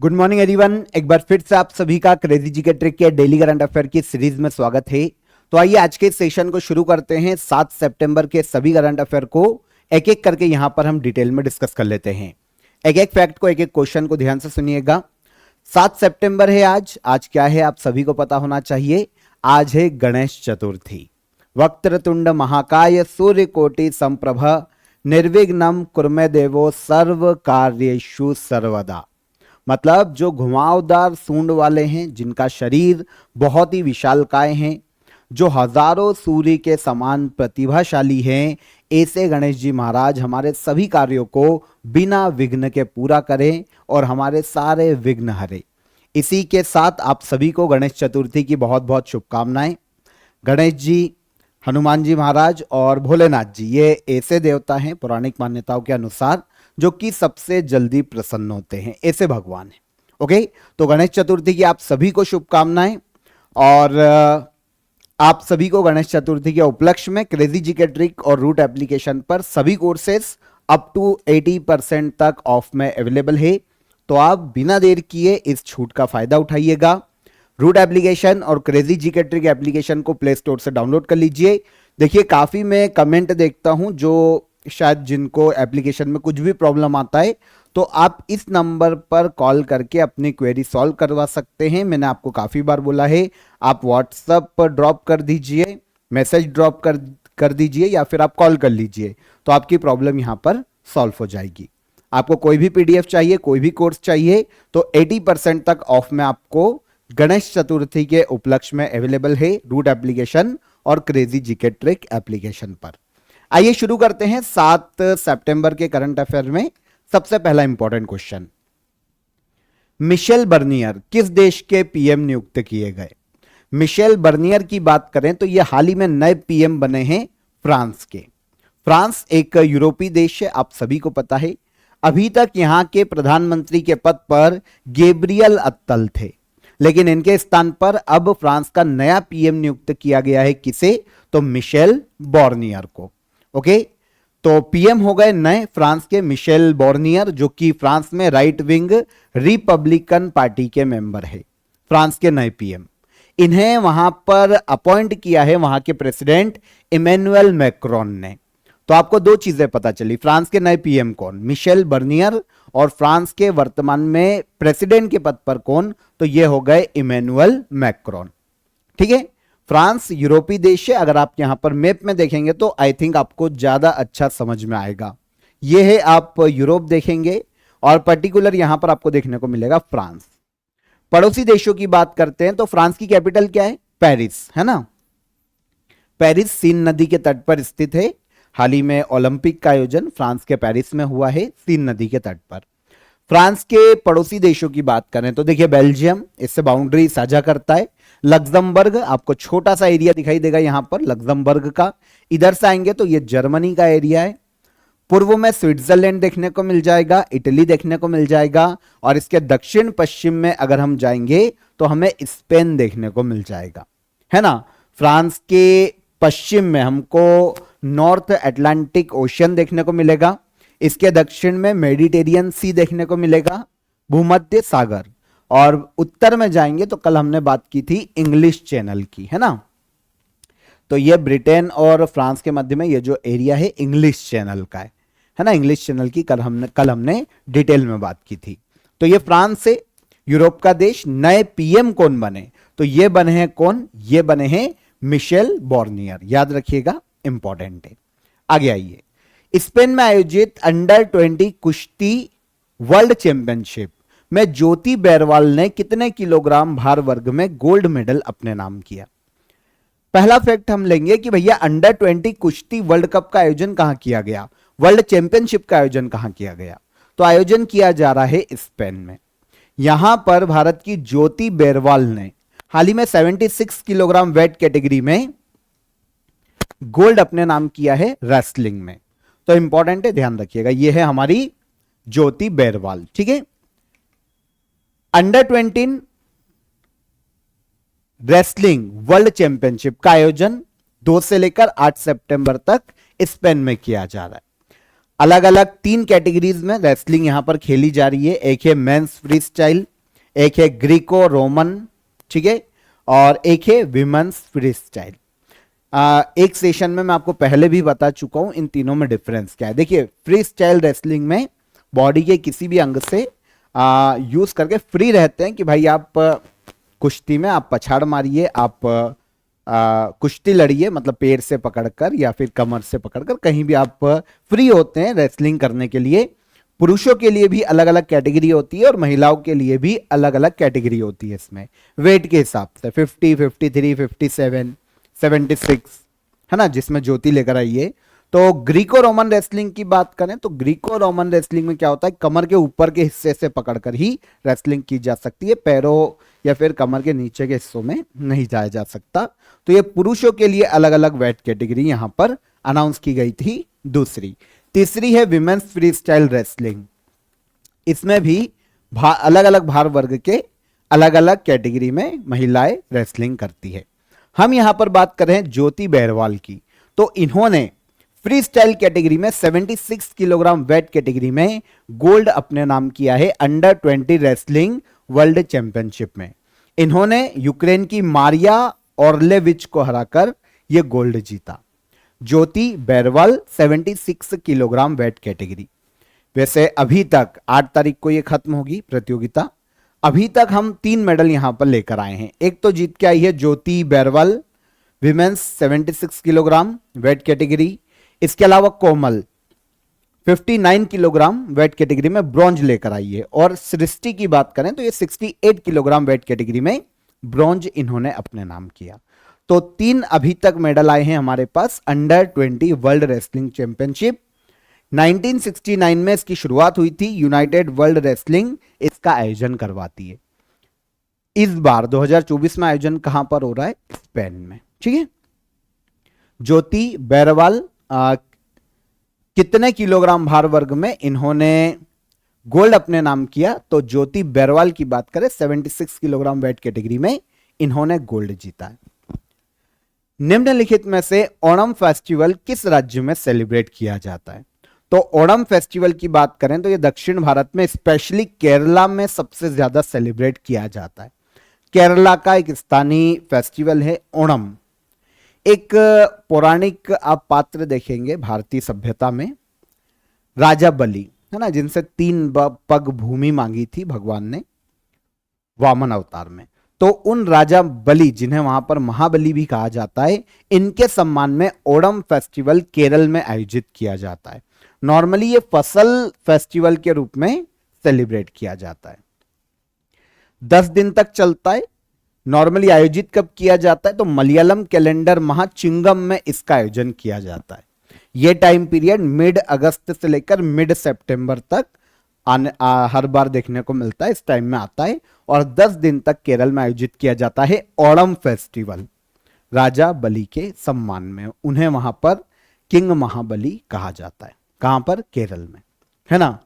Good morning everyone. एक बार फिर से आप सभी का क्रेजी जी के ट्रिक के डेली करंट अफेयर की सीरीज में स्वागत है। तो आइए आज के सेशन को शुरू करते हैं। 7 सितंबर के सभी करंट अफेयर को एक एक करके यहां पर हम डिटेल में डिस्कस कर लेते हैं। एक एक फैक्ट को, एक एक क्वेश्चन को ध्यान से सुनिएगा। 7 सितंबर है आज। आज क्या है आप सभी को पता होना चाहिए। आज है गणेश चतुर्थी। वक्रतुंड महाकाय सूर्यकोटि संप्रभ निर्विघ्नं कुर्मे देवो सर्व कार्येषु सर्वदा। मतलब जो घुमावदार सूंड वाले हैं, जिनका शरीर बहुत ही विशालकाय हैं, जो हजारों सूर्य के समान प्रतिभाशाली हैं, ऐसे गणेश जी महाराज हमारे सभी कार्यों को बिना विघ्न के पूरा करें और हमारे सारे विघ्न हरे। इसी के साथ आप सभी को गणेश चतुर्थी की बहुत बहुत शुभकामनाएं। गणेश जी, हनुमान जी महाराज और भोलेनाथ जी, ये ऐसे देवता हैं पौराणिक मान्यताओं के अनुसार जो कि सबसे जल्दी प्रसन्न होते हैं, ऐसे भगवान हैं। ओके, तो गणेश चतुर्थी की आप सभी को शुभकामनाएं। और आप सभी को गणेश चतुर्थी के उपलक्ष्य में क्रेजी जी के ट्रिक और रूट एप्लीकेशन पर सभी कोर्सेस अप टू 80% तक ऑफ में अवेलेबल है। तो आप बिना देर किए इस छूट का फायदा उठाइएगा। रूट एप्लीकेशन और क्रेजी जी के ट्रिक एप्लीकेशन को प्ले स्टोर से डाउनलोड कर लीजिए। देखिए, काफी मैं कमेंट देखता हूं जो शायद जिनको एप्लीकेशन में कुछ भी प्रॉब्लम आता है, तो आप इस नंबर पर कॉल करके अपनी क्वेरी सॉल्व करवा सकते हैं। मैंने आपको काफी बार बोला है, आप व्हाट्सएप पर ड्रॉप कर दीजिए, मैसेज ड्रॉप कर दीजिए या फिर आप कॉल कर लीजिए, तो आपकी प्रॉब्लम यहां पर सॉल्व हो जाएगी। आपको कोई भी पीडीएफ चाहिए, कोई भी कोर्स चाहिए, तो 80% तक ऑफ में आपको गणेश चतुर्थी के उपलक्ष्य में अवेलेबल है रूट एप्लीकेशन और क्रेजी जीके ट्रिक एप्लीकेशन पर। आइए शुरू करते हैं 7 सितंबर के करंट अफेयर में। सबसे पहला इंपॉर्टेंट क्वेश्चन, मिशेल बर्नियर किस देश के पीएम नियुक्त किए गए। मिशेल बर्नियर की बात करें तो यह हाल ही में नए पीएम बने हैं फ्रांस के। फ्रांस एक यूरोपीय देश है, आप सभी को पता है। अभी तक यहां के प्रधानमंत्री के पद पर गैब्रियल अत्तल थे, लेकिन इनके स्थान पर अब फ्रांस का नया पीएम नियुक्त किया गया है। किसे? तो मिशेल बर्नियर को। ओके, तो पीएम हो गए नए फ्रांस के मिशेल बर्नियर, जो कि फ्रांस में राइट विंग रिपब्लिकन पार्टी के मेंबर है। फ्रांस के नए पीएम, इन्हें वहां पर अपॉइंट किया है वहां के प्रेसिडेंट इमैनुअल मैक्रोन ने। तो आपको दो चीजें पता चली, फ्रांस के नए पीएम कौन, मिशेल बर्नियर, और फ्रांस के वर्तमान में प्रेसिडेंट के पद पर कौन, तो ये हो गए इमैनुअल मैक्रोन। ठीक है, फ्रांस यूरोपीय देश है। अगर आप यहां पर मैप में देखेंगे तो आई थिंक आपको ज्यादा अच्छा समझ में आएगा। ये है, आप यूरोप देखेंगे और पर्टिकुलर यहां पर आपको देखने को मिलेगा फ्रांस। पड़ोसी देशों की बात करते हैं तो फ्रांस की कैपिटल क्या है? पेरिस, है ना। पेरिस सीन नदी के तट पर स्थित है। हाल ही में ओलंपिक का आयोजन फ्रांस के पेरिस में हुआ है, सीन नदी के तट पर। फ्रांस के पड़ोसी देशों की बात करें तो देखिए, बेल्जियम इससे बाउंड्री साझा करता है। लग्जमबर्ग, आपको छोटा सा एरिया दिखाई देगा यहां पर लग्जमबर्ग का। इधर से आएंगे तो ये जर्मनी का एरिया है। पूर्व में स्विट्जरलैंड देखने को मिल जाएगा, इटली देखने को मिल जाएगा, और इसके दक्षिण पश्चिम में अगर हम जाएंगे तो हमें स्पेन देखने को मिल जाएगा, है ना। फ्रांस के पश्चिम में हमको नॉर्थ अटलांटिक ओशियन देखने को मिलेगा। इसके दक्षिण में मेडिटेरियन सी देखने को मिलेगा, भूमध्य सागर। और उत्तर में जाएंगे तो कल हमने बात की थी इंग्लिश चैनल की, है ना। तो ये ब्रिटेन और फ्रांस के मध्य में ये जो एरिया है इंग्लिश चैनल का है ना। इंग्लिश चैनल की कल हमने डिटेल में बात की थी। तो ये फ्रांस से यूरोप का देश। नए पीएम कौन बने? तो ये बने हैं कौन? ये बने हैं मिशेल बर्नियर। याद रखिएगा, इंपॉर्टेंट है। आगे आइए, स्पेन में आयोजित अंडर 20 कुश्ती वर्ल्ड चैंपियनशिप में ज्योति बैरवाल ने कितने किलोग्राम भार वर्ग में गोल्ड मेडल अपने नाम किया। पहला फैक्ट हम लेंगे कि भैया अंडर 20 कुश्ती वर्ल्ड कप का आयोजन कहां किया गया, वर्ल्ड चैंपियनशिप का आयोजन कहां किया गया। तो आयोजन किया जा रहा है स्पेन में। यहां पर भारत की ज्योति बैरवाल ने हाल ही में 76 किलोग्राम वेट कैटेगरी में गोल्ड अपने नाम किया है रेसलिंग में। तो इंपॉर्टेंट है, ध्यान रखिएगा। यह है हमारी ज्योति बैरवाल। ठीक है, अंडर 20 रेसलिंग वर्ल्ड चैंपियनशिप का आयोजन 2 से लेकर 8 सितंबर तक स्पेन में किया जा रहा है। अलग अलग 3 कैटेगरीज में रेसलिंग यहां पर खेली जा रही है। एक है मेंस फ्री स्टाइल, एक है ग्रीको रोमन, ठीक है, और एक है विमेंस फ्री स्टाइल। एक सेशन में मैं आपको पहले भी बता चुका हूं इन तीनों में डिफरेंस क्या है। देखिए, फ्री स्टाइल रेसलिंग में बॉडी के किसी भी अंग से यूज करके फ्री रहते हैं कि भाई आप कुश्ती में आप पछाड़ मारिए, आप कुश्ती लड़िए, मतलब पैर से पकड़कर या फिर कमर से पकड़कर, कहीं भी आप फ्री होते हैं रेसलिंग करने के लिए। पुरुषों के लिए भी अलग अलग कैटेगरी होती है और महिलाओं के लिए भी अलग अलग कैटेगरी होती है इसमें, वेट के हिसाब से 50, 53, 57, 76, है ना, जिसमें ज्योति लेकर आई है। तो ग्रीको रोमन रेसलिंग की बात करें तो ग्रीको रोमन रेसलिंग में क्या होता है, कमर के ऊपर के हिस्से से पकड़कर ही रेसलिंग की जा सकती है, पैरों या फिर कमर के नीचे के हिस्सों में नहीं जाया जा सकता। तो ये पुरुषों के लिए अलग अलग वेट कैटेगरी यहां पर अनाउंस की गई थी। दूसरी, तीसरी है विमेंस फ्री स्टाइल रेसलिंग। इसमें भी अलग अलग भार वर्ग के अलग अलग कैटेगरी में महिलाएं रेसलिंग करती है। हम यहां पर बात कर रहे हैं ज्योति बैरवाल की। तो इन्होंने फ्री स्टाइल कैटेगरी में 76 किलोग्राम वेट कैटेगरी में गोल्ड अपने नाम किया है अंडर 20 रेसलिंग वर्ल्ड चैंपियनशिप में। इन्होंने यूक्रेन की मारिया ऑर्लेविच को हराकर यह गोल्ड जीता। ज्योति बैरवाल 76 किलोग्राम वेट कैटेगरी। वैसे अभी तक 8 तारीख को यह खत्म होगी प्रतियोगिता। अभी तक हम 3 मेडल यहां पर लेकर आए हैं। एक तो जीत के आई है Jyoti Bairwal women's 76 kilogram weight category. इसके अलावा कोमल 59 किलोग्राम वेट कैटेगरी में ब्रॉन्ज लेकर आई है। और सृष्टि की बात करें तो ये 68 किलोग्राम वेट कैटेगरी में ब्रॉन्ज इन्होंने अपने नाम किया। तो 3 अभी तक मेडल आए हैं हमारे पास अंडर 20 वर्ल्ड रेसलिंग चैंपियनशिप। 1969 में इसकी शुरुआत हुई थी। यूनाइटेड वर्ल्ड रेसलिंग इसका आयोजन करवाती है। इस बार 2024 में आयोजन कहां पर हो रहा है, स्पेन में, ठीक है। ज्योति बैरवाल कितने किलोग्राम भार वर्ग में इन्होंने गोल्ड अपने नाम किया, तो ज्योति बैरवाल की बात करें 76 किलोग्राम वेट कैटेगरी में इन्होंने गोल्ड जीता है। निम्नलिखित में से ओणम फेस्टिवल किस राज्य में सेलिब्रेट किया जाता है। तो ओणम फेस्टिवल की बात करें तो यह दक्षिण भारत में स्पेशली केरला में सबसे ज्यादा सेलिब्रेट किया जाता है। केरला का एक स्थानीय फेस्टिवल है ओणम। एक पौराणिक आप पात्र देखेंगे भारतीय सभ्यता में, राजा बलि, है ना, जिनसे 3 पग भूमि मांगी थी भगवान ने वामन अवतार में। तो उन राजा बलि, जिन्हें वहां पर महाबली भी कहा जाता है, इनके सम्मान में ओणम फेस्टिवल केरल में आयोजित किया जाता है। नॉर्मली ये फसल फेस्टिवल के रूप में सेलिब्रेट किया जाता है। 10 दिन तक चलता है। नॉर्मली आयोजित कब किया जाता है, तो मलयालम कैलेंडर माह चिंगम में इसका आयोजन किया जाता है। यह टाइम पीरियड मिड अगस्त से लेकर मिड सितंबर तक हर बार देखने को मिलता है, इस टाइम में आता है। और 10 दिन तक केरल में आयोजित किया जाता है ओणम फेस्टिवल, राजा बलि के सम्मान में। उन्हें वहां पर किंग महाबली कहा जाता है। कहां पर, केरल में, है ना।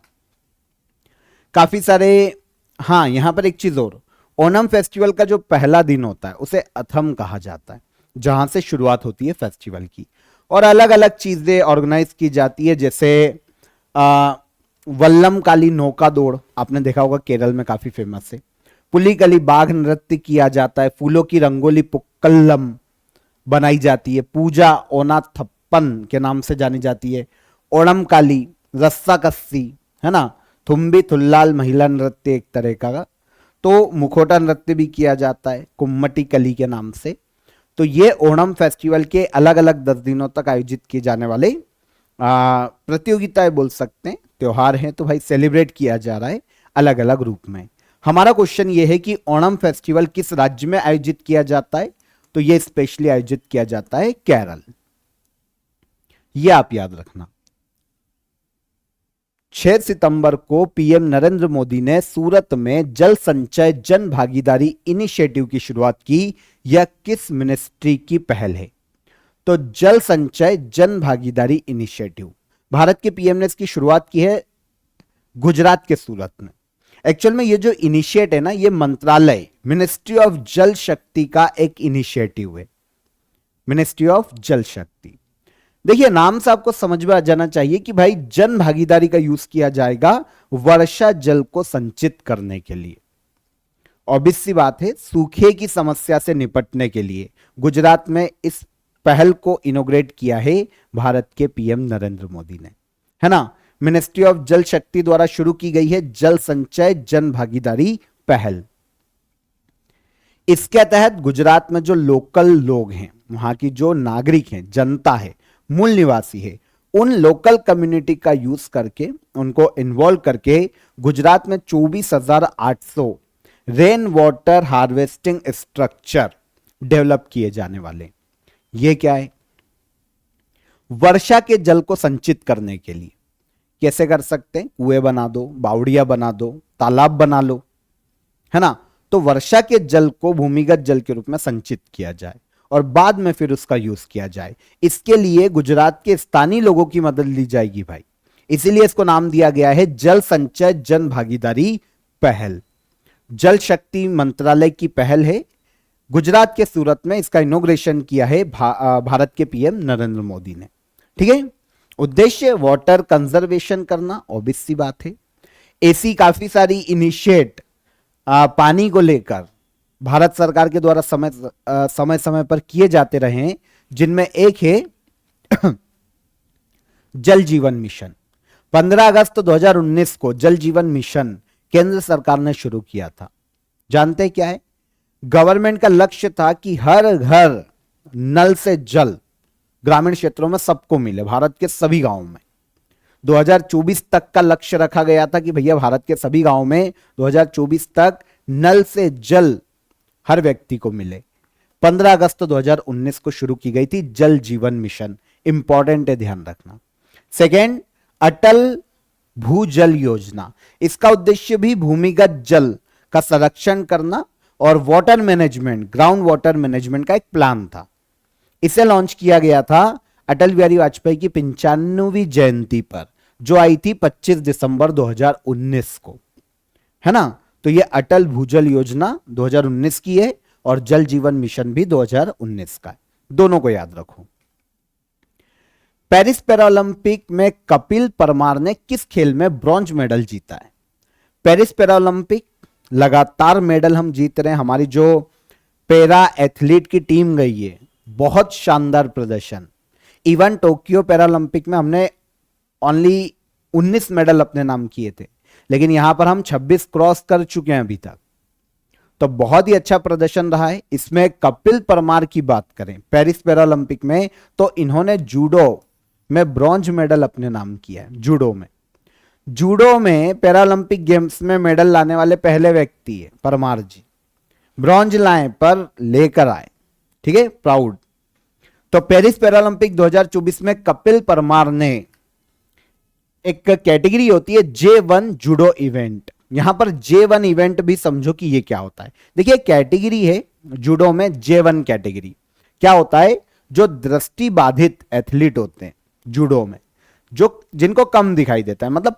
काफी सारे, हाँ, यहां पर एक चीज और, ओणम फेस्टिवल का जो पहला दिन होता है उसे अथम कहा जाता है, जहां से शुरुआत होती है फेस्टिवल की। और अलग अलग चीजें ऑर्गेनाइज की जाती है, जैसे वल्लम काली नौका दौड़, आपने देखा होगा, केरल में काफी फेमस है। पुलिकली बाघ नृत्य किया जाता है। फूलों की रंगोली पुक्कलम बनाई जाती है। पूजा ओना थप्पन के नाम से जानी जाती है। ओणम काली, रस्सा कस्सी, है ना, थुम्बी थुल्लाल महिला नृत्य एक तरह का। तो मुखोटा नृत्य भी किया जाता है कुम्मटी कली के नाम से। तो ये ओणम फेस्टिवल के अलग अलग 10 दिनों तक आयोजित किए जाने वाले प्रतियोगिताएं बोल सकते हैं, त्योहार हैं। तो भाई सेलिब्रेट किया जा रहा है अलग अलग रूप में। हमारा क्वेश्चन ये है कि ओणम फेस्टिवल किस राज्य में आयोजित किया जाता है, तो ये स्पेशली आयोजित किया जाता है केरल। ये आप याद रखना। 6 सितंबर को पीएम नरेंद्र मोदी ने सूरत में जल संचय जन भागीदारी इनिशिएटिव की शुरुआत की। यह किस मिनिस्ट्री की पहल है, तो जल संचय जन भागीदारी इनिशिएटिव, भारत के पीएम ने इसकी शुरुआत की है गुजरात के सूरत में। एक्चुअल में ये जो इनिशिएट है ना, ये मंत्रालय मिनिस्ट्री ऑफ जल शक्ति का एक इनिशिएटिव है, मिनिस्ट्री ऑफ जल शक्ति। देखिए नाम से आपको समझ में आ जाना चाहिए कि भाई जन भागीदारी का यूज किया जाएगा वर्षा जल को संचित करने के लिए। ऑब्वियस सी बात है, सूखे की समस्या से निपटने के लिए गुजरात में इस पहल को इनोग्रेट किया है भारत के पीएम नरेंद्र मोदी ने, है ना। मिनिस्ट्री ऑफ जल शक्ति द्वारा शुरू की गई है जल संचय जन भागीदारी पहल। इसके तहत गुजरात में जो लोकल लोग हैं, वहां की जो नागरिक हैं, जनता है, मूल निवासी है, उन लोकल कम्युनिटी का यूज करके, उनको इन्वॉल्व करके गुजरात में 24,800 rain water harvesting structure develop किए जाने वाले। ये क्या है? वर्षा के जल को संचित करने के लिए कैसे कर सकते हैं? कुएं बना दो, बावड़ियां बना दो, तालाब बना लो, है ना। तो वर्षा के जल को भूमिगत जल के रूप में संचित किया जाए और बाद में फिर उसका यूज किया जाए। इसके लिए गुजरात के स्थानीय लोगों की मदद ली जाएगी भाई, इसीलिए इसको नाम दिया गया है जल संचय जन भागीदारी पहल। जल शक्ति मंत्रालय की पहल है। गुजरात के सूरत में इसका इनॉग्रेशन किया है भारत के पीएम नरेंद्र मोदी ने। ठीक है, उद्देश्य वाटर कंजर्वेशन करना, ऑब्वियस सी बात है। ऐसी काफी सारी इनिशिएट पानी को लेकर भारत सरकार के द्वारा समय समय पर किए जाते रहे हैं, जिनमें एक है जल जीवन मिशन। 15 अगस्त 2019 को जल जीवन मिशन केंद्र सरकार ने शुरू किया था। जानते क्या है? गवर्नमेंट का लक्ष्य था कि हर घर नल से जल ग्रामीण क्षेत्रों में सबको मिले, भारत के सभी गांवों में। 2024 तक का लक्ष्य रखा गया था कि भैया भारत के सभी गांवों में 2024 तक नल से जल हर व्यक्ति को मिले। 15 अगस्त 2019 को शुरू की गई थी जल जीवन मिशन। इंपॉर्टेंट है, ध्यान रखना। सेकेंड, अटल भूजल योजना। इसका उद्देश्य भी भूमिगत जल का संरक्षण करना और water management, ground water management का एक प्लान था। इसे लॉन्च किया गया था अटल बिहारी वाजपेयी की 95वीं जयंती पर, जो आई थी 25 दिसंबर 2019 को, है ना। तो ये अटल भूजल योजना 2019 की है और जल जीवन मिशन भी 2019 का है, दोनों को याद रखो। पेरिस पैरालंपिक में कपिल परमार ने किस खेल में ब्रॉन्ज मेडल जीता है? पेरिस पैरालंपिक लगातार मेडल हम जीत रहे हैं। हमारी जो पैरा एथलीट की टीम गई है, बहुत शानदार प्रदर्शन। इवन टोक्यो पैरालंपिक में हमने ओनली 19 मेडल अपने नाम किए थे, लेकिन यहां पर हम 26 क्रॉस कर चुके हैं अभी तक। तो बहुत ही अच्छा प्रदर्शन रहा है। इसमें कपिल परमार की बात करें पेरिस पैरालंपिक में, तो इन्होंने जूडो में ब्रॉन्ज मेडल अपने नाम किया है। जूडो में पैरालंपिक गेम्स में मेडल लाने वाले पहले व्यक्ति है परमार जी। ब्रॉन्ज लाए पर लेकर आए, ठीक है, प्राउड। तो पेरिस पैरालंपिक 2024 में कपिल परमार ने, एक कैटेगरी होती है J1 जूडो इवेंट, यहां पर J1 इवेंट भी समझो कि ये क्या होता है। देखिए कैटेगरी है जूडो में J1 कैटेगरी। क्या होता है? जो दृष्टि बाधित एथलीट होते हैं जूडो में, जो जिनको कम दिखाई देता है, मतलब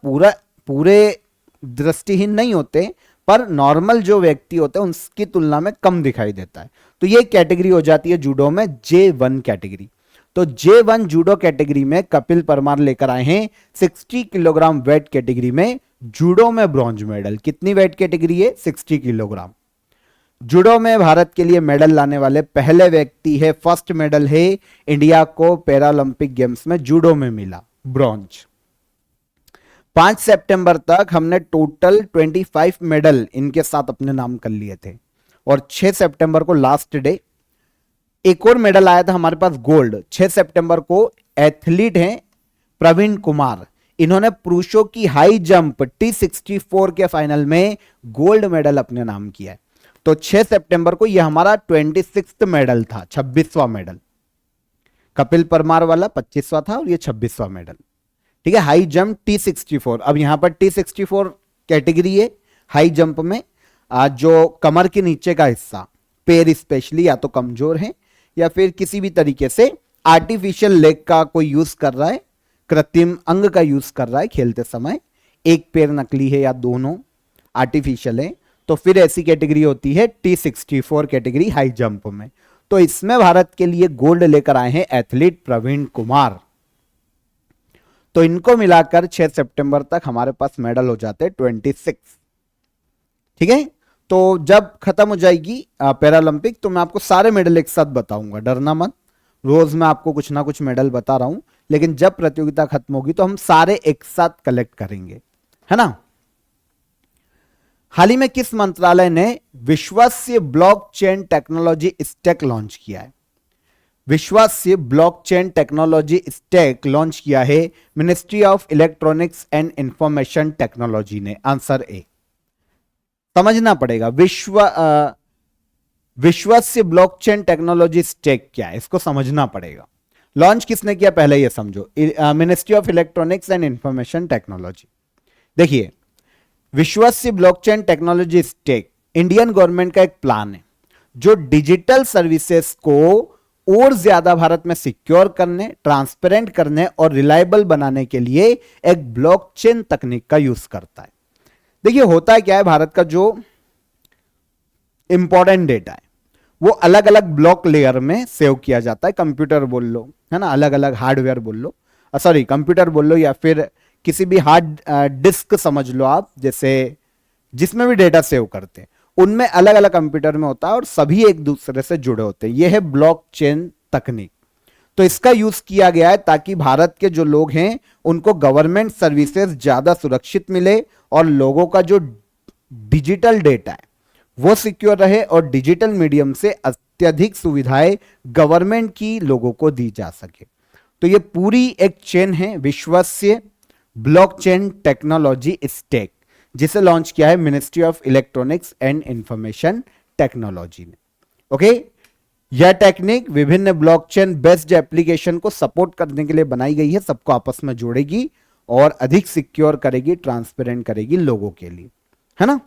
पूरे दृष्टिहीन नहीं होते, पर नॉर्मल जो व्यक्ति होते हैं उसकी तुलना में कम दिखाई देता है, तो ये कैटेगरी हो जाती है जूडो में J1 कैटेगरी। तो J1 जूडो कैटेगरी में कपिल परमार लेकर आए हैं 60 किलोग्राम वेट कैटेगरी में जूडो में ब्रॉन्ज मेडल। कितनी वेट कैटेगरी है? 60 किलोग्राम। जूडो में भारत के लिए मेडल लाने वाले पहले व्यक्ति है, फर्स्ट मेडल है इंडिया को पैरालंपिक गेम्स में जूडो में मिला, ब्रॉन्ज। 5 सितंबर तक हमने टोटल 25 मेडल इनके साथ अपने नाम कर लिए थे और 6 सितंबर को लास्ट डे एक और मेडल आया था हमारे पास, गोल्ड। 6 सितंबर को एथलीट हैं प्रवीण कुमार, इन्होंने पुरुषों की हाई जंप T64 के फाइनल में गोल्ड मेडल अपने नाम किया है। तो 6 सितंबर को यह हमारा 26वां मेडल था, 26वां मेडल। कपिल परमार वाला 25वां था और ये 26वां मेडल, ठीक है। High jump T64। अब यहां पर T64 कैटेगरी है हाई जंप में। जो कमर के नीचे का हिस्सा, पैर स्पेशली या तो कमजोर है या फिर किसी भी तरीके से आर्टिफिशियल लेग का कोई यूज कर रहा है, कृत्रिम अंग का यूज कर रहा है खेलते समय, एक पैर नकली है या दोनों आर्टिफिशियल है, तो फिर ऐसी कैटेगरी होती है T64 कैटेगरी हाई जंप में। तो इसमें भारत के लिए गोल्ड लेकर आए हैं एथलीट प्रवीण कुमार, तो इनको मिलाकर 6 सितंबर तक हमारे पास मेडल हो जाते हैं 26। ठीक है, तो जब खत्म हो जाएगी पैरालंपिक तो मैं आपको सारे मेडल एक साथ बताऊंगा, डरना मत। रोज मैं आपको कुछ ना कुछ मेडल बता रहा हूं, लेकिन जब प्रतियोगिता खत्म होगी तो हम सारे एक साथ कलेक्ट करेंगे, है ना। हाल ही में किस मंत्रालय ने विश्वसनीय ब्लॉकचेन टेक्नोलॉजी स्टैक लॉन्च किया है? विश्वसनीय ब्लॉकचेन टेक्नोलॉजी स्टैक लॉन्च किया है ministry of electronics and information technology ने। Answer A. समझना पड़ेगा विश्वसनीय ब्लॉकचेन टेक्नोलॉजी स्टैक क्या है, इसको समझना पड़ेगा। लॉन्च किसने किया पहले ये समझो, ministry of electronics and information technology. देखिए, विश्वसनीय blockchain technology stack Indian government का एक प्लान है जो डिजिटल सर्विसेज को और ज्यादा भारत में सिक्योर करने, ट्रांसपेरेंट करने और रिलायबल बनाने के लिए एक ब्लॉकचेन तकनीक का यूज करता है। देखिए होता है क्या है, भारत का जो इंपॉर्टेंट डेटा है वो अलग अलग ब्लॉक लेयर में सेव किया जाता है। कंप्यूटर बोल लो, है ना, अलग अलग हार्डवेयर बोल लो, सॉरी कंप्यूटर बोल लो, या फिर किसी भी हार्ड डिस्क समझ लो आप, जैसे जिसमें भी डेटा सेव करते हैं उनमें अलग अलग कंप्यूटर में होता है और सभी एक दूसरे से जुड़े होते हैं। यह है ब्लॉकचेन तकनीक। तो इसका यूज किया गया है ताकि भारत के जो लोग हैं उनको गवर्नमेंट सर्विसेज ज्यादा सुरक्षित मिले और लोगों का जो डिजिटल डेटा है वो सिक्योर रहे और डिजिटल मीडियम से अत्यधिक सुविधाएं गवर्नमेंट की लोगों को दी जा सके। तो ये पूरी एक चेन है विश्वसनीय ब्लॉकचेन टेक्नोलॉजी स्टैक, जिसे लॉन्च किया है ministry of electronics and information technology ने। ओके, यह टेक्निक विभिन्न ब्लॉकचेन बेस्ड एप्लीकेशन को सपोर्ट करने के लिए बनाई गई है, सबको आपस में जोड़ेगी और अधिक सिक्योर करेगी, ट्रांसपेरेंट करेगी लोगों के लिए, है ना।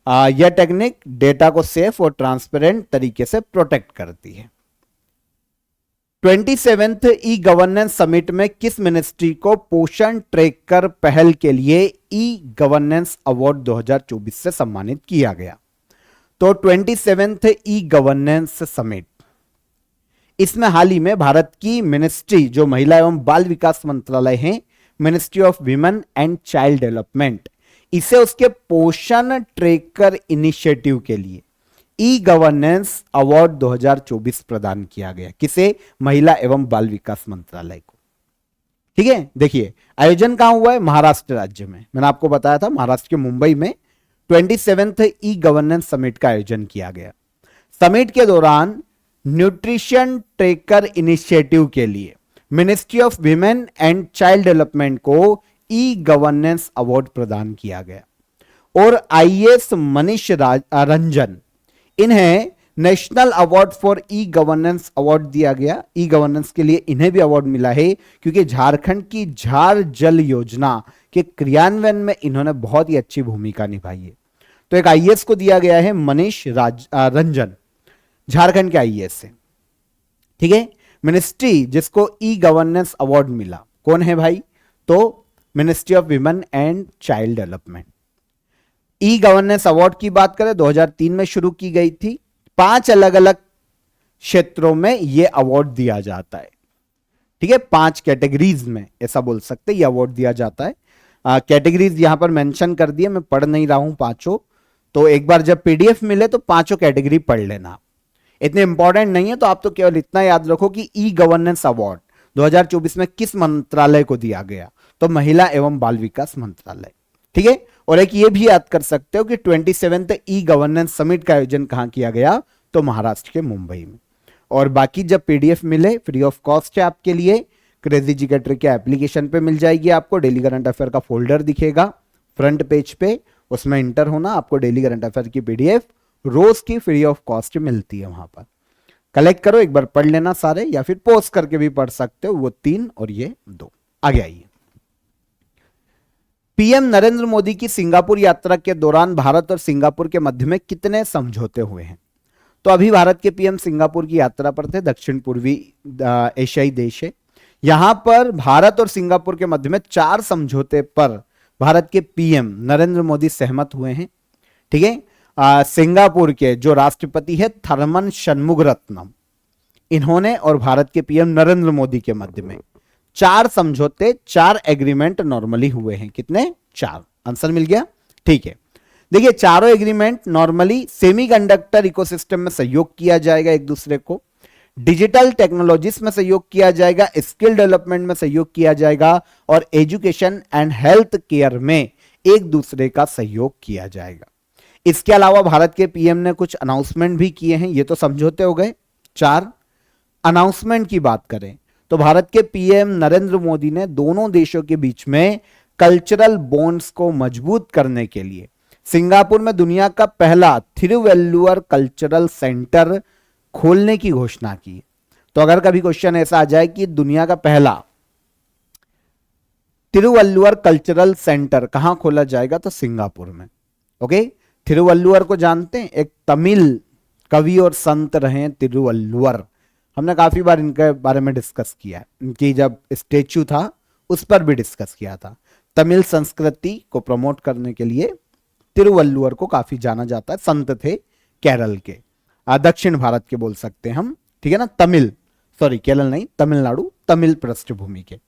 यह टेक्निक डेटा को सेफ और ट्रांसपेरेंट तरीके से प्रोटेक्ट करती है। 27th ई गवर्नेंस समिट में किस मिनिस्ट्री को पोषण ट्रैकर पहल के लिए ई गवर्नेंस अवार्ड 2024 से सम्मानित किया गया? तो 27th ई गवर्नेंस समिट, इसमें हाल ही में भारत की मिनिस्ट्री जो महिला एवं बाल विकास मंत्रालय है, ministry of women and child development, इसे उसके पोषण ट्रैकर इनिशिएटिव के लिए ई गवर्नेंस अवार्ड 2024 प्रदान किया गया। किसे? महिला एवं बाल विकास मंत्रालय को। ठीक है, देखिए आयोजन कहां हुआ है? महाराष्ट्र राज्य में। मैंने आपको बताया था महाराष्ट्र के मुंबई में 27th ई गवर्नेंस समिट का आयोजन किया गया। समिट के दौरान न्यूट्रिशन ट्रैकर इनिशिएटिव के लिए ministry of women and child development को ई गवर्नेंस अवार्ड प्रदान किया गया और आईएएस मनीष रंजन, इन्हें national award for e governance award दिया गया। ई गवर्नेंस के लिए इन्हें भी अवार्ड मिला है क्योंकि झारखंड की झार जल योजना के क्रियान्वयन में इन्होंने बहुत ही अच्छी भूमिका निभाई है। तो एक आईएएस को दिया गया है मनीष रंजन, झारखंड के आईएएस से। ठीक है, मिनिस्ट्री जिसको ई गवर्नेंस अवार्ड मिला कौन है भाई? तो ministry of women and child development. E governance award की बात करें 2003 में शुरू की गई थी। 5 अलग अलग क्षेत्रों में यह अवार्ड दिया जाता है। ठीक है, 5 कैटेगरीज में ऐसा बोल सकते हैं यह अवार्ड दिया जाता है। कैटेगरीज यहां पर मेंशन कर दिए, मैं पढ़ नहीं रहा हूं पांचों, तो एक बार जब पीडीएफ मिले तो पांचों कैटेगरी पढ़ लेना। इतने इंपॉर्टेंट नहीं है, तो आप तो केवल इतना याद रखो कि ई गवर्नेंस अवार्ड 2024 में किस मंत्रालय को दिया गया? तो महिला एवं बाल विकास मंत्रालय। ठीक है, और एक ये भी याद कर सकते हो कि 27th ई गवर्नेंस समिट का आयोजन कहां किया गया? तो महाराष्ट्र के मुंबई में। और बाकी जब पीडीएफ मिले फ्री ऑफ कॉस्ट है आपके लिए, क्रेजी जीके ट्रिक के एप्लीकेशन पे मिल जाएगी आपको। डेली करंट अफेयर का फोल्डर दिखेगा फ्रंट पेज पे, उसमें इंटर होना, आपको डेली करंट अफेयर की पीडीएफ रोज की फ्री ऑफ कॉस्ट मिलती है। वहां पर कलेक्ट करो, एक बार पढ़ लेना सारे, या फिर पोस्ट करके भी पढ़ सकते हो, वो 3 और ये 2। आगे आइए। पीएम नरेंद्र मोदी की सिंगापुर यात्रा के दौरान भारत और सिंगापुर के मध्य में कितने समझौते हुए हैं? तो अभी भारत के पीएम सिंगापुर की यात्रा पर थे। दक्षिण पूर्वी एशियाई देश है। यहां पर भारत और सिंगापुर के मध्य में 4 समझौते पर भारत के पीएम नरेंद्र मोदी सहमत हुए हैं। ठीक है, सिंगापुर के जो राष्ट्रपति है थरमन शनमुगरत्नम, इन्होंने और भारत के पीएम नरेंद्र मोदी के मध्य में 4 समझौते, 4 एग्रीमेंट नॉर्मली हुए हैं। कितने? 4। आंसर मिल गया। ठीक है, देखिए चारों एग्रीमेंट नॉर्मली सेमीकंडक्टर इकोसिस्टम में सहयोग किया जाएगा, एक दूसरे को डिजिटल टेक्नोलॉजीज में सहयोग किया जाएगा, स्किल डेवलपमेंट में सहयोग किया जाएगा और एजुकेशन एंड हेल्थ केयर में एक दूसरे का सहयोग किया जाएगा। इसके अलावा भारत के पीएम ने कुछ अनाउंसमेंट भी किए हैं। ये तो समझौते हो गए 4। अनाउंसमेंट की बात करें तो भारत के पीएम नरेंद्र मोदी ने दोनों देशों के बीच में कल्चरल बॉन्ड्स को मजबूत करने के लिए सिंगापुर में दुनिया का पहला थिरुवल्लुवर कल्चरल सेंटर खोलने की घोषणा की। तो अगर कभी क्वेश्चन ऐसा आ जाए कि दुनिया का पहला तिरुवल्लुवर कल्चरल सेंटर कहां खोला जाएगा, तो सिंगापुर में। ओके, तिरुवल्लुवर को जानते हैं, एक तमिल कवि और संत रहे तिरुवल्लुवर। हमने काफी बार इनके बारे में डिस्कस किया है, इनकी जब स्टेच्यू था उस पर भी डिस्कस किया था। तमिल संस्कृति को प्रमोट करने के लिए तिरुवल्लुवर को काफी जाना जाता है। संत थे केरल के, दक्षिण भारत के बोल सकते हैं हम, ठीक है ना, तमिल, सॉरी केरल नहीं, तमिलनाडु, तमिल पृष्ठभूमि के।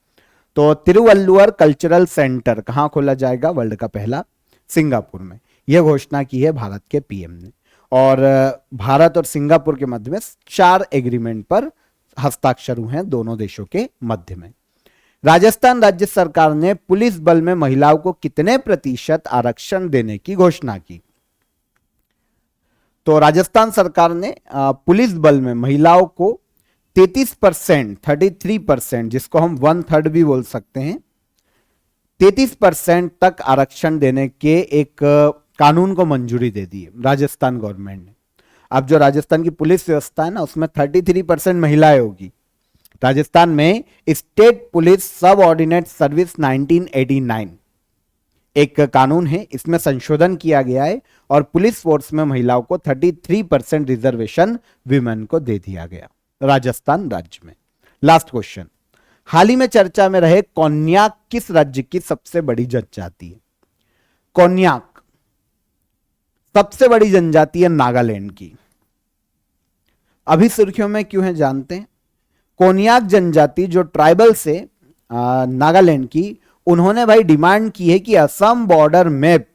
तो तिरुवल्लुवर कल्चरल सेंटर कहां खोला जाएगा? वर्ल्ड का पहला, सिंगापुर में। यह घोषणा की है भारत के पीएम ने। और भारत और सिंगापुर के मध्य में 4 एग्रीमेंट पर हस्ताक्षर हुए हैं दोनों देशों के मध्य में। राजस्थान राज्य सरकार ने पुलिस बल में महिलाओं को कितने प्रतिशत आरक्षण देने की घोषणा की? तो राजस्थान सरकार ने पुलिस बल में महिलाओं को 33%, 33%, जिसको हम 1/3 भी बोल सकते हैं, 33% तक आरक्षण देने के एक कानून को मंजूरी दे दी है राजस्थान गवर्नमेंट ने। अब जो राजस्थान की पुलिस व्यवस्था है ना, उसमें 33% महिलाएं होगी। राजस्थान में स्टेट पुलिस सब ऑर्डिनेट सर्विस 1989 एक कानून है, इसमें संशोधन किया गया है और पुलिस फोर्स में महिलाओं को 33% रिजर्वेशन विमेन को दे दिया गया राजस्थान राज्य में। लास्ट क्वेश्चन, हाल ही में चर्चा में रहे कोन्याक किस राज्य की सबसे बड़ी जनजाति है? कोन्याक सबसे बड़ी जनजाति है नागालैंड की। अभी सुर्खियों में क्यों है जानते हैं? कोन्याक जनजाति जो ट्राइबल से नागालैंड की, उन्होंने भाई डिमांड की है कि असम बॉर्डर मैप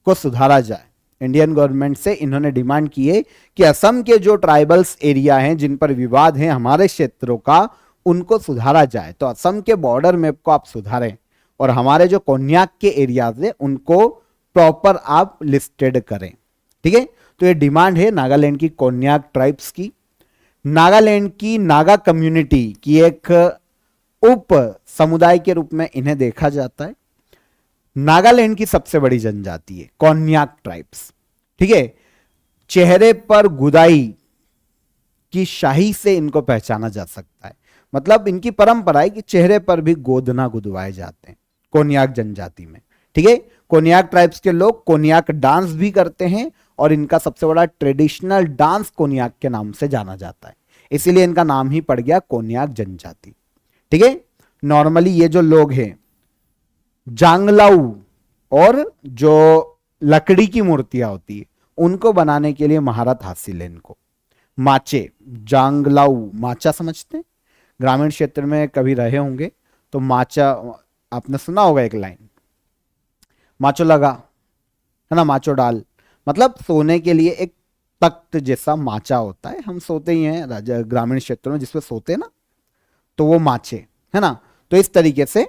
को सुधारा जाए। इंडियन गवर्नमेंट से इन्होंने डिमांड की है कि असम के जो ट्राइबल्स एरिया हैं जिन पर विवाद है हमारे क्षेत्रों का, उनको सुधारा जाए। तो असम के बॉर्डर मैप को आप सुधारें और हमारे जो कोन्याक के एरियाज है उनको प्रॉपर आप लिस्टेड करें। ठीक है, तो ये डिमांड है नागालैंड की कोन्याक ट्राइब्स की। नागालैंड की नागा कम्युनिटी की एक उप समुदाय के रूप में इन्हें देखा जाता है। नागालैंड की सबसे बड़ी जनजाति है कोन्याक ट्राइब्स। ठीक है, चेहरे पर गुदाई की शाही से इनको पहचाना जा सकता है। मतलब इनकी परंपरा है कि चेहरे पर भी गोदना गुदवाए जाते हैं कोन्याक जनजाति में। ठीक है, कोन्याक ट्राइब्स के लोग कोन्याक डांस भी करते हैं और इनका सबसे बड़ा ट्रेडिशनल डांस कोन्याक के नाम से जाना जाता है, इसीलिए इनका नाम ही पड़ गया कोन्याक जनजाति। ठीक है, नॉर्मली ये जो लोग हैं जांगलाऊ और जो लकड़ी की मूर्तियां होती है उनको बनाने के लिए महारत हासिल है इनको। माचे, जांगलाऊ, माचा समझते हैं? ग्रामीण क्षेत्र में कभी रहे होंगे तो माचा आपने सुना होगा, एक लाइन, माचो लगा है ना, माचो डाल, मतलब सोने के लिए एक तख्त जैसा माचा होता है। हम सोते ही हैं ग्रामीण क्षेत्रों में जिसपे सोते हैं ना, तो वो माचे है ना। तो इस तरीके से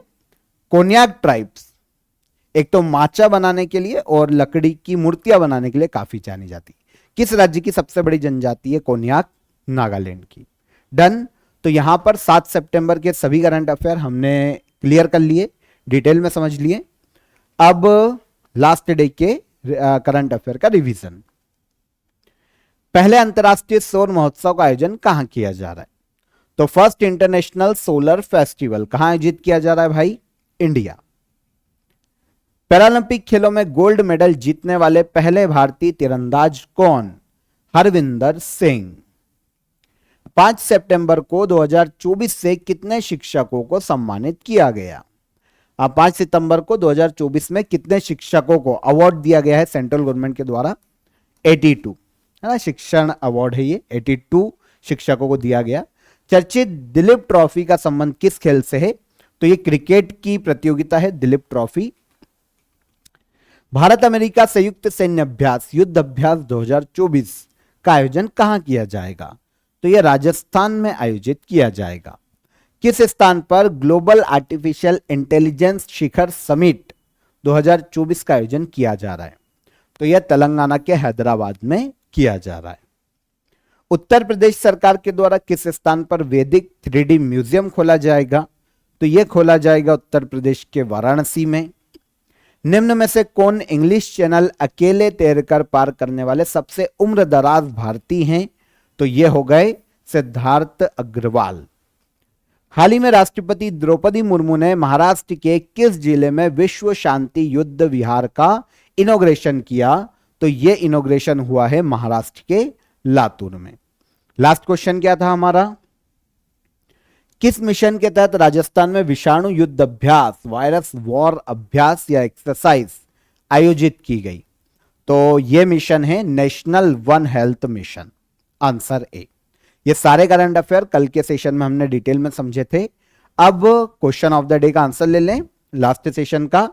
कोन्याक ट्राइब्स एक तो माचा बनाने के लिए और लकड़ी की मूर्तियां बनाने के लिए काफी जानी जाती। किस राज्य की सबसे बड़ी जनजाति है? कोन्याक, नागालैंड की। डन। तो यहां पर 7 सितंबर के सभी करंट अफेयर हमने क्लियर कर लिए, डिटेल में समझ लिए। अब लास्ट डे के करंट अफेयर का रिवीजन। पहले अंतरराष्ट्रीय सौर महोत्सव का आयोजन कहां किया जा रहा है? तो फर्स्ट इंटरनेशनल सोलर फेस्टिवल कहां आयोजित किया जा रहा है भाई? इंडिया। पैरालंपिक खेलों में गोल्ड मेडल जीतने वाले पहले भारतीय तीरंदाज कौन? हरविंदर सिंह। 5 सितंबर को 2024 से कितने शिक्षकों को सम्मानित किया गया? 5 सितंबर को 2024 में कितने शिक्षकों को अवार्ड दिया गया है सेंट्रल गवर्नमेंट के द्वारा? 82 है ना, शिक्षण अवार्ड है ये, 82 शिक्षकों को दिया गया। चर्चित दिलीप ट्रॉफी का संबंध किस खेल से है? तो ये क्रिकेट की प्रतियोगिता है दिलीप ट्रॉफी। भारत अमेरिका संयुक्त सैन्य अभ्यास युद्ध अभ्यास 2024 का आयोजन कहां किया जाएगा? तो यह राजस्थान में आयोजित किया जाएगा। किस स्थान पर ग्लोबल आर्टिफिशियल इंटेलिजेंस शिखर समिट 2024 का आयोजन किया जा रहा है? तो यह तेलंगाना के हैदराबाद में किया जा रहा है। उत्तर प्रदेश सरकार के द्वारा किस स्थान पर वैदिक 3D म्यूजियम खोला जाएगा? तो यह खोला जाएगा उत्तर प्रदेश के वाराणसी में। निम्न में से कौन इंग्लिश चैनल अकेले तैरकर पार करने वाले सबसे उम्रदराज भारतीय हैं? तो ये हो गए सिद्धार्थ अग्रवाल। हाल ही में राष्ट्रपति द्रौपदी मुर्मू ने महाराष्ट्र के किस जिले में विश्व शांति युद्ध विहार का इनॉग्रेशन किया? तो यह इनॉग्रेशन हुआ है महाराष्ट्र के लातूर में। लास्ट क्वेश्चन क्या था हमारा? किस मिशन के तहत राजस्थान में विषाणु युद्ध अभ्यास वायरस वॉर अभ्यास या एक्सरसाइज आयोजित की गई? तो यह मिशन है national one health mission. Answer A. ये सारे करंट अफेयर कल के सेशन में हमने डिटेल में समझे थे। अब क्वेश्चन ऑफ द डे का आंसर ले लें लास्ट सेशन का।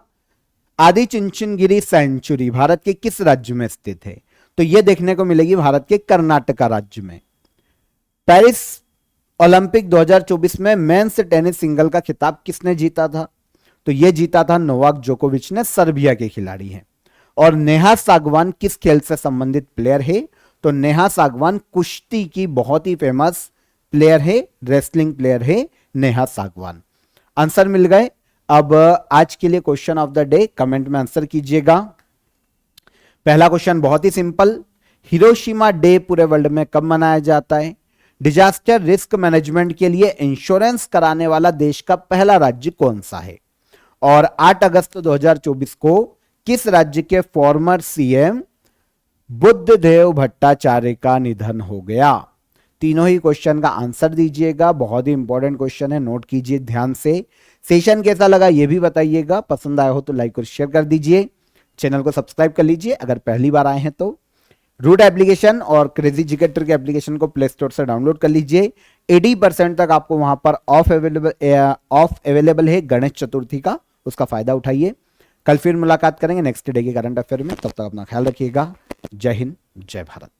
आदि चुंचनगिरी सेंचुरी भारत के किस राज्य में स्थित है? तो यह देखने को मिलेगी भारत के कर्नाटका राज्य में। पेरिस ओलंपिक 2024 में मेंस टेनिस सिंगल का खिताब किसने जीता था? तो यह जीता था नोवाक जोकोविच ने, सर्बिया के खिलाड़ी हैं। और नेहा सागवान किस खेल से संबंधित प्लेयर है? तो नेहा सागवान कुश्ती की बहुत ही फेमस प्लेयर है, रेसलिंग प्लेयर है नेहा सागवान। आंसर मिल गए। अब आज के लिए question of the day comment में आंसर कीजिएगा। पहला क्वेश्चन बहुत ही सिंपल, हिरोशिमा डे पूरे वर्ल्ड में कब मनाया जाता है? डिजास्टर रिस्क मैनेजमेंट के लिए इंश्योरेंस कराने वाला देश का पहला राज्य कौन सा है? और 8 अगस्त 2024 को किस राज्य के फॉर्मर सीएम बुद्धदेव भट्टाचार्य का निधन हो गया? तीनों ही क्वेश्चन का आंसर दीजिएगा। बहुत ही इंपॉर्टेंट क्वेश्चन है, नोट कीजिए ध्यान से। सेशन कैसा लगा ये भी बताइएगा। पसंद आया हो तो लाइक और शेयर कर दीजिए। चैनल को सब्सक्राइब कर लीजिए अगर पहली बार आए हैं तो। रूट एप्लीकेशन और क्रेजी जीके ट्रिक एप्लीकेशन को प्ले स्टोर से डाउनलोड कर लीजिए। 80% तक आपको वहां पर ऑफ अवेलेबल है गणेश चतुर्थी का, उसका फायदा उठाइए। कल फिर मुलाकात करेंगे नेक्स्ट डे के करंट अफेयर में। तब तक अपना ख्याल रखिएगा। जय हिंद, जय भारत।